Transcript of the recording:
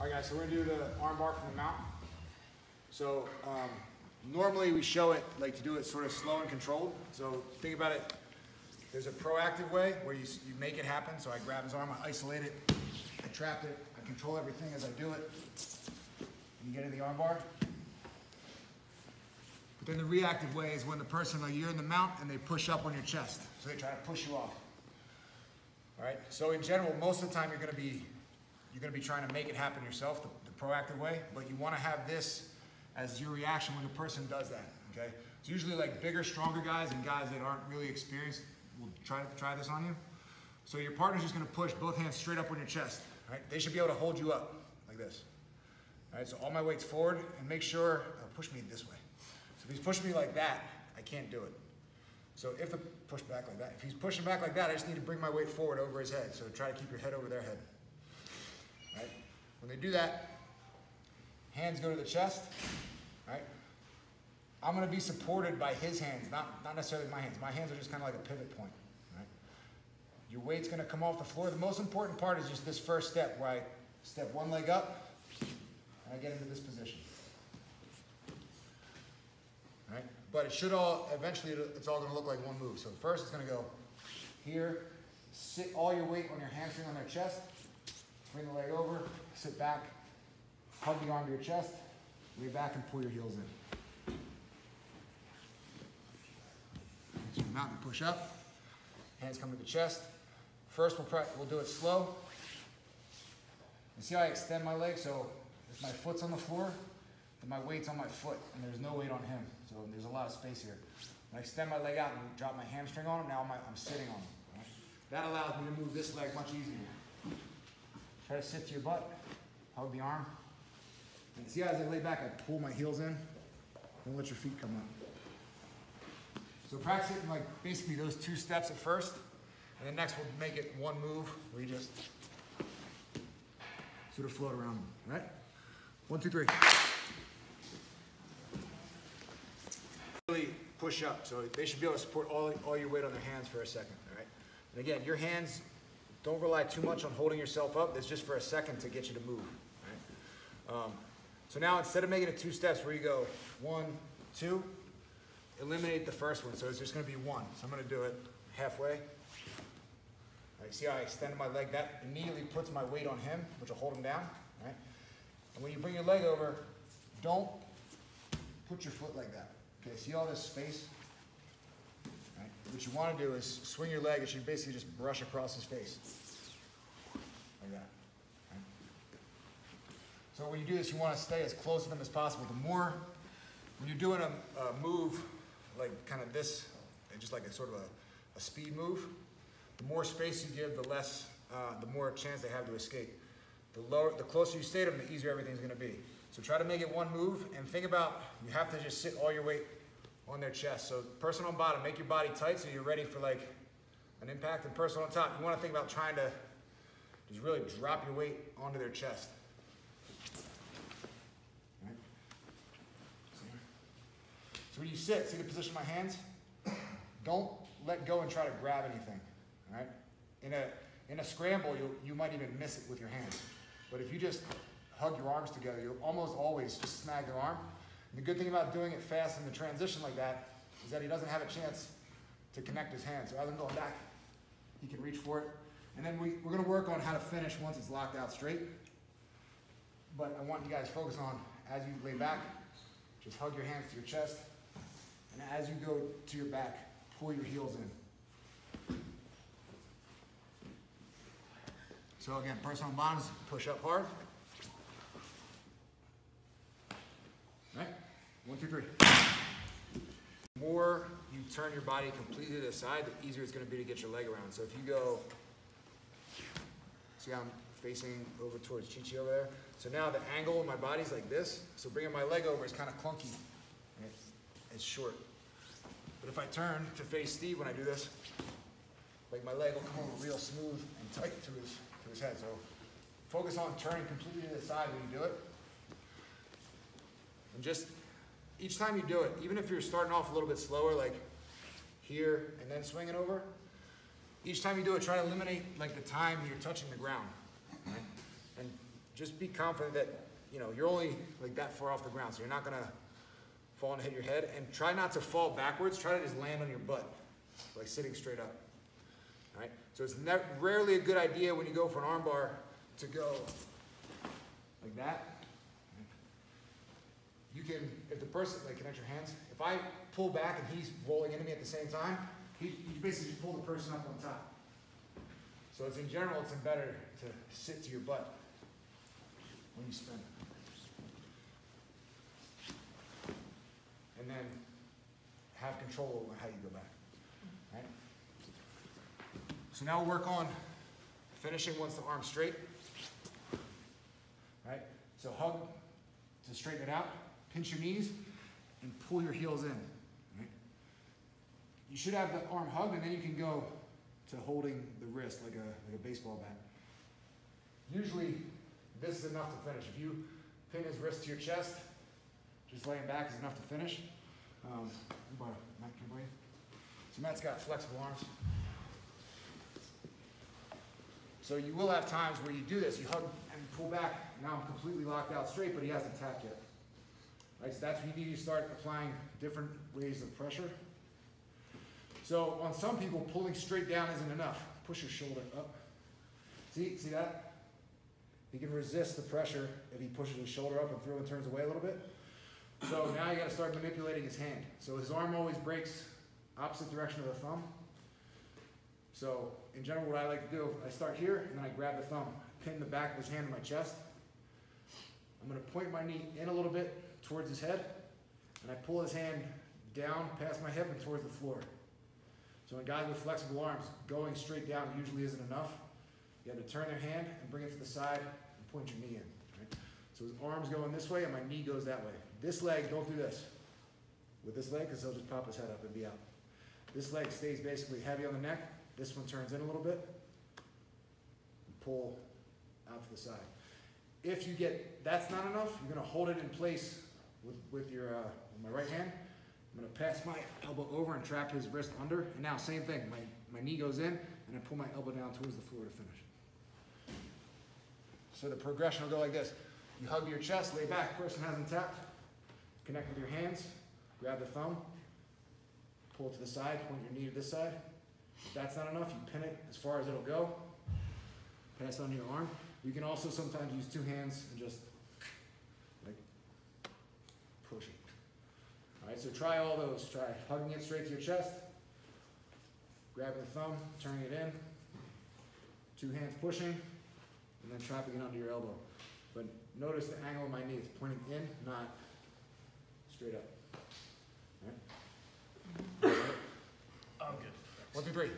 All right, guys, so we're gonna do the arm bar from the mount. So normally we show it like to do it sort of slow and controlled. So think about it. There's a proactive way where you make it happen. So I grab his arm, I isolate it, I trap it, I control everything as I do it. And you get in the arm bar. But then the reactive way is when the person, like you're in the mount and they push up on your chest. So they try to push you off. All right, so in general, most of the time you're gonna be trying to make it happen yourself, the proactive way, but you wanna have this as your reaction when the person does that, okay? It's usually like bigger, stronger guys and guys that aren't really experienced will try this on you. So your partner's just gonna push both hands straight up on your chest, right? They should be able to hold you up like this. All right, so all my weight's forward and make sure, push me this way. So if he's pushing me like that, I can't do it. So if the push back like that, if he's pushing back like that, I just need to bring my weight forward over his head. So try to keep your head over their head. Right? When they do that, hands go to the chest. Right? I'm going to be supported by his hands, not necessarily my hands. My hands are just kind of like a pivot point. Right? Your weight's going to come off the floor. The most important part is just this first step where I step one leg up and I get into this position. Right? But it should all, eventually it's all going to look like one move. So first it's going to go here, sit all your weight on your hamstring on their chest, bring the leg over, sit back, hug the arm to your chest, lay back and pull your heels in. So mount and push up, hands come to the chest. First we'll do it slow. You see how I extend my leg? So if my foot's on the floor, then my weight's on my foot and there's no weight on him. So there's a lot of space here. When I extend my leg out and drop my hamstring on him, now I'm sitting on him. Right? That allows me to move this leg much easier. Try to sit to your butt, hug the arm. And see how as I lay back, I pull my heels in. Don't let your feet come up. So practice it in like basically those two steps at first. And then next we'll make it one move where you just sort of float around them, right? 1, 2, 3. Really push up, so they should be able to support all your weight on their hands for a second, all right? And again, your hands, don't rely too much on holding yourself up. It's just for a second to get you to move, right? So now instead of making it 2 steps where you go 1, 2, eliminate the first one. So it's just gonna be 1. So I'm gonna do it halfway. Right, see how I extended my leg? That immediately puts my weight on him, which will hold him down, right? And when you bring your leg over, don't put your foot like that. Okay, see all this space? Right? What you want to do is swing your leg. It should basically just brush across his face. Like that. Right? So when you do this, you want to stay as close to them as possible. The more, when you're doing a move like kind of this, just like a sort of a speed move, the more space you give, the less, the more chance they have to escape. The closer you stay to them, the easier everything's going to be. So try to make it one move and think about, you have to just sit all your weight on their chest. So person on bottom, make your body tight so you're ready for like an impact. And person on top, you want to think about trying to just really drop your weight onto their chest. All right. So when you sit, see the position of my hands? Don't let go and try to grab anything. All right? In a scramble, you might even miss it with your hands. But if you just hug your arms together, you'll almost always just snag their arm. And the good thing about doing it fast in the transition like that is that he doesn't have a chance to connect his hands. So rather than going back, he can reach for it. And then we're going to work on how to finish once it's locked out straight. But I want you guys to focus on, as you lay back, just hug your hands to your chest. And as you go to your back, pull your heels in. So again, person on bottoms, push up hard. Right? 1, 2, 3. The more you turn your body completely to the side, the easier it's going to be to get your leg around. So if you go, see how I'm facing over towards Chi-Chi over there? So now the angle of my body's like this. So bringing my leg over is kind of clunky. Right? It's short. But if I turn to face Steve when I do this, like my leg will come over real smooth and tight to his head. So focus on turning completely to the side when you do it. And just each time you do it, even if you're starting off a little bit slower, like here and then swinging over, each time you do it, try to eliminate like the time you're touching the ground. Right? And just be confident that, you know, you're only like that far off the ground, so you're not gonna fall and hit your head. And try not to fall backwards. Try to just land on your butt, like sitting straight up. All right. So it's rarely a good idea when you go for an armbar to go like that. You can, if the person, like, connect your hands. If I pull back and he's rolling into me at the same time, you basically just pull the person up on top. So it's in general, it's better to sit to your butt when you spin. And then have control over how you go back. Right? So now we'll work on finishing once the arm's straight. Right? So hug to straighten it out. Pinch your knees and pull your heels in. Right? You should have the arm hugged, and then you can go to holding the wrist like a baseball bat. Usually, this is enough to finish. If you pin his wrist to your chest, just laying back is enough to finish. So Matt's got flexible arms. So you will have times where you do this. You hug and pull back. Now I'm completely locked out straight, but he hasn't tapped yet. Right, so that's when you need to start applying different ways of pressure. So on some people, pulling straight down isn't enough. Push your shoulder up. See that? He can resist the pressure if he pushes his shoulder up and throw and turns away a little bit. So now you got to start manipulating his hand. So his arm always breaks opposite direction of the thumb. So in general, what I like to do, I start here and then I grab the thumb, pin the back of his hand to my chest. I'm going to point my knee in a little bit towards his head, and I pull his hand down past my hip and towards the floor. So in guys with flexible arms, going straight down usually isn't enough. You have to turn their hand and bring it to the side and point your knee in. Right? So his arm's going this way and my knee goes that way. This leg, don't do this with this leg because he'll just pop his head up and be out. This leg stays basically heavy on the neck. This one turns in a little bit and pull out to the side. If you get, that's not enough, you're going to hold it in place with my right hand. I'm going to pass my elbow over and trap his wrist under. And now same thing, my knee goes in and I pull my elbow down towards the floor to finish. So the progression will go like this. You hug your chest, lay back, person hasn't tapped. Connect with your hands, grab the thumb, pull it to the side, point your knee to this side. If that's not enough, you pin it as far as it'll go. Pass on your arm. You can also sometimes use two hands and just like push it. All right, so try all those. Try hugging it straight to your chest, grabbing the thumb, turning it in, two hands pushing, and then trapping it under your elbow. But notice the angle of my knee. It's pointing in, not straight up. All right? I'm good. 1, 2, 3.